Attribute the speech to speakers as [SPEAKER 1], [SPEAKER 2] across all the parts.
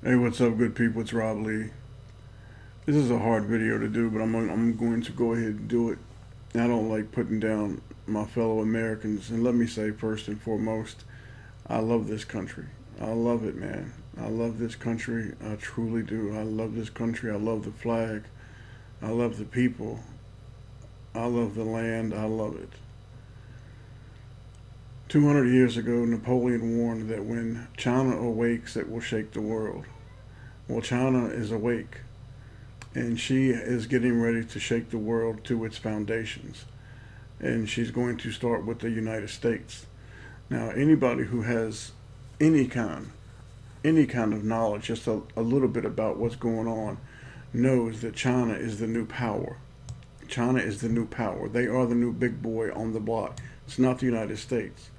[SPEAKER 1] Hey, what's up, good people? It's Rob Lee. This is a hard video to do, but I'm going to go ahead and do it. I don't like putting down my fellow Americans. And let me say, first and foremost, I love this country. I love it, man. I love this country. I truly do. I love this country. I love the flag. I love the people. I love the land. I love it. 200 years ago, Napoleon warned that when China awakes, it will shake the world. Well, China is awake, and she is getting ready to shake the world to its foundations. And she's going to start with the United States. Now, anybody who has any kind of knowledge, just a little bit about what's going on, knows that China is the new power. China is the new power. They are the new big boy on the block. It's not the United States.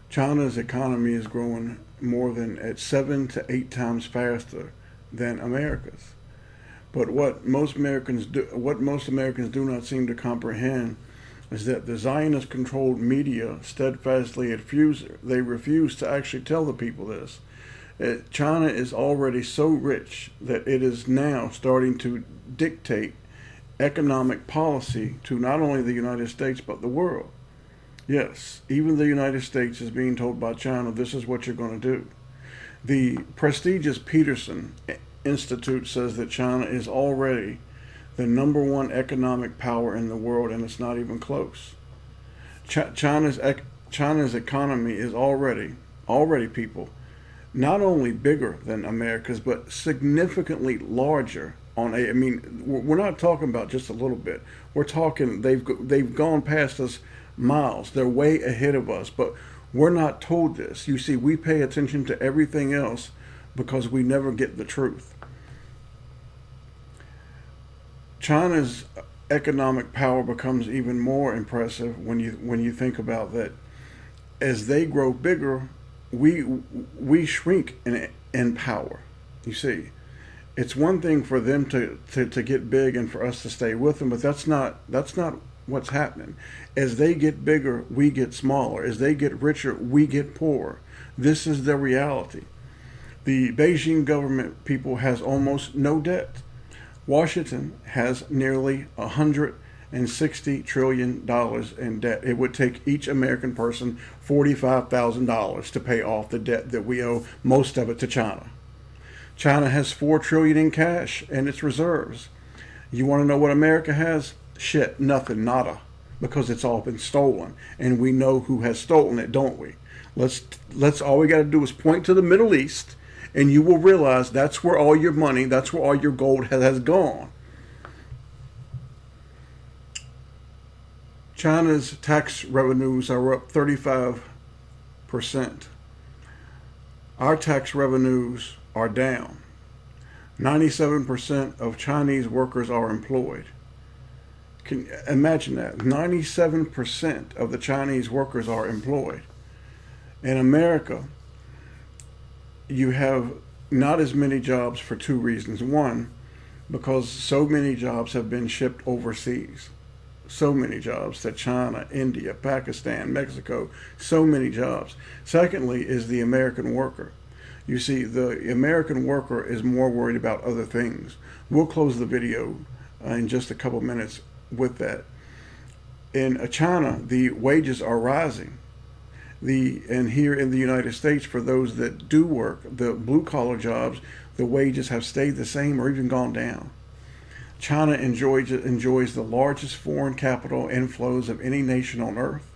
[SPEAKER 1] China's economy is growing more than at 7 to 8 times faster than America's. But what most Americans do not seem to comprehend is that the Zionist-controlled media steadfastly refuse to actually tell the people this. China is already so rich that it is now starting to dictate economic policy to not only the United States but the world. Yes, even the United States is being told by China, this is what you're going to do. The prestigious Peterson Institute says that China is already the #1 economic power in the world, and it's not even close. China's economy is already people, not only bigger than America's, but significantly larger. We're not talking about just a little bit. We're talking they've gone past us miles. They're way ahead of us, but we're not told this. You see, we pay attention to everything else because we never get the truth. China's economic power becomes even more impressive when you think about that. As they grow bigger, we shrink in power. You see, it's one thing for them to get big and for us to stay with them, but that's not what's happening. As they get bigger, we get smaller. As they get richer, we get poorer. This is the reality. The Beijing government people has almost no debt. Washington has nearly $160 trillion in debt. It would take each American person $45,000 to pay off the debt that we owe, most of it to China. China has $4 trillion in cash in its reserves. You want to know what America has? Shit, nothing, nada, because it's all been stolen, and we know who has stolen it, don't we? Let's all we got to do is point to the Middle East, and you will realize that's where all your money, that's where all your gold has gone. China's tax revenues are up 35%. Our tax revenues are down. 97% of Chinese workers are employed. Can imagine that. 97% of the Chinese workers are employed. In America, you have not as many jobs for 2 reasons. One, because so many jobs have been shipped overseas. So many jobs to China, India, Pakistan, Mexico, so many jobs. Secondly is the American worker. You see, the American worker is more worried about other things. We'll close the video in just a couple minutes with that. In China, the wages are rising. And here in the United States, for those that do work, the blue-collar jobs, the wages have stayed the same or even gone down. China enjoys the largest foreign capital inflows of any nation on earth.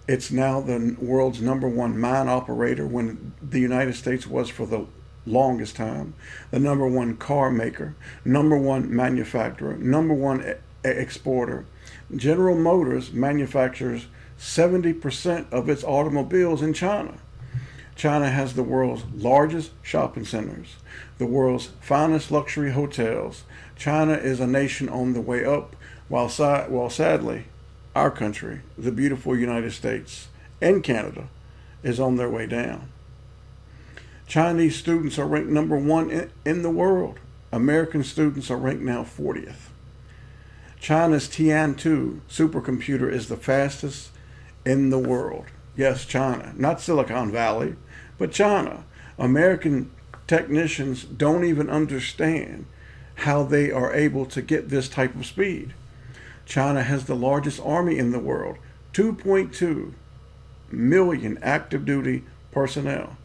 [SPEAKER 1] It's now the world's #1 mine operator, when the United States was for the longest time, the #1 car maker, #1 manufacturer, #1 exporter. General Motors manufactures 70% of its automobiles in China. China has the world's largest shopping centers, the world's finest luxury hotels. China is a nation on the way up, while sadly, our country, the beautiful United States and Canada, is on their way down. Chinese students are ranked #1 in the world. American students are ranked now 40th. China's Tian-2 supercomputer is the fastest in the world. Yes, China, not Silicon Valley, but China. American technicians don't even understand how they are able to get this type of speed. China has the largest army in the world, 2.2 million active duty personnel.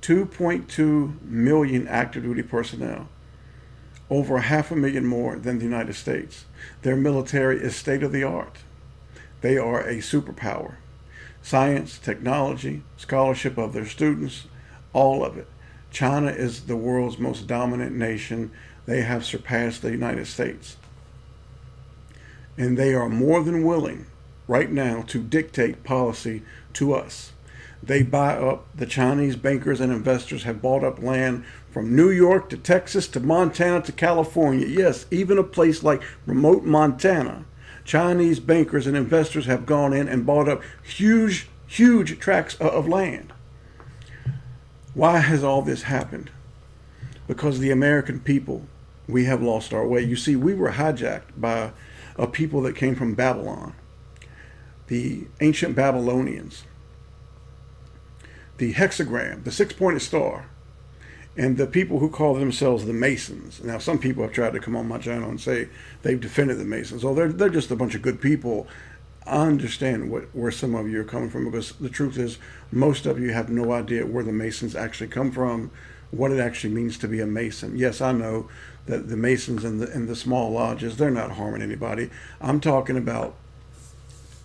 [SPEAKER 1] 2.2 million active duty personnel. Over 500,000 more than the United States. Their military is state of the art. They are a superpower. Science, technology, scholarship of their students, all of it. China is the world's most dominant nation. They have surpassed the United States. And they are more than willing right now to dictate policy to us. They buy up, the Chinese bankers and investors have bought up land from New York to Texas to Montana to California. Yes, even a place like remote Montana. Chinese bankers and investors have gone in and bought up huge, huge tracts of land. Why has all this happened? Because the American people, we have lost our way. You see, we were hijacked by a people that came from Babylon, the ancient Babylonians. The hexagram, the six-pointed star, and the people who call themselves the Masons. Now, some people have tried to come on my channel and say they've defended the Masons. Oh, they're just a bunch of good people. I understand where some of you are coming from, because the truth is most of you have no idea where the Masons actually come from, what it actually means to be a Mason. Yes, I know that the Masons and the small lodges, they're not harming anybody. I'm talking about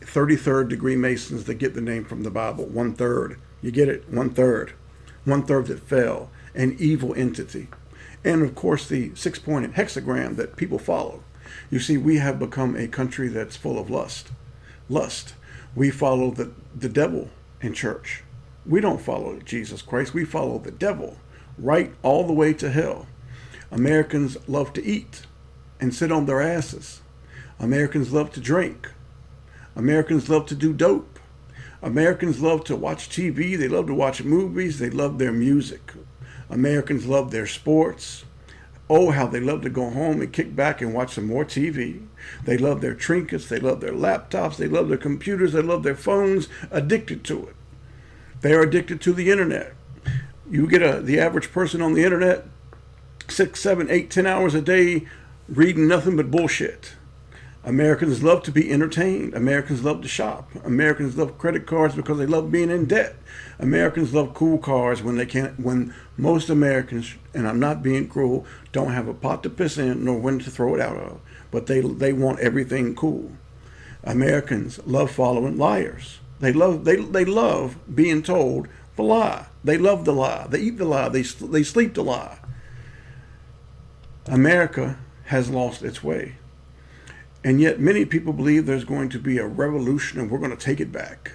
[SPEAKER 1] 33rd degree Masons that get the name from the Bible, 1/3. You get it? 1/3. 1/3 that fell, an evil entity. And of course, the six-pointed hexagram that people follow. You see, we have become a country that's full of lust. Lust. We follow the devil in church. We don't follow Jesus Christ. We follow the devil, right all the way to hell. Americans love to eat and sit on their asses. Americans love to drink. Americans love to do dope. Americans love to watch TV. They love to watch movies. They love their music. Americans love their sports. Oh, how they love to go home and kick back and watch some more TV. They love their trinkets. They love their laptops. They love their computers. They love their phones. Addicted to it. They are addicted to the internet. You get the average person on the internet 6, 7, 8, 10 hours a day reading nothing but bullshit. Americans love to be entertained. Americans love to shop. Americans love credit cards because they love being in debt. Americans love cool cars when most Americans, and I'm not being cruel, don't have a pot to piss in nor when to throw it out of. But they want everything cool. Americans love following liars. They love being told the lie. They love the lie. They eat the lie. They sleep the lie. America has lost its way. And yet many people believe there's going to be a revolution and we're going to take it back.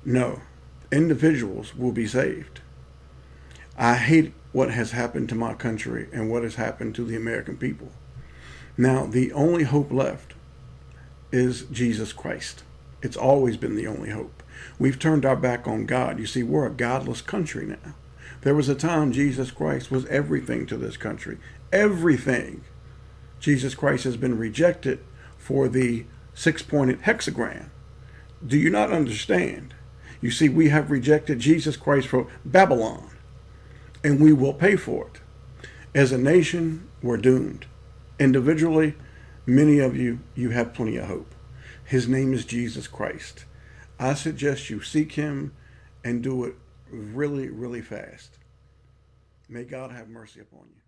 [SPEAKER 1] No, individuals will be saved. I hate what has happened to my country and what has happened to the American people. Now, the only hope left is Jesus Christ. It's always been the only hope. We've turned our back on God. You see, we're a godless country now. There was a time Jesus Christ was everything to this country. Everything. Jesus Christ has been rejected for the six-pointed hexagram. Do you not understand? You see, we have rejected Jesus Christ for Babylon, and we will pay for it. As a nation, we're doomed. Individually, many of you have plenty of hope. His name is Jesus Christ. I suggest you seek him and do it really, really fast. May God have mercy upon you.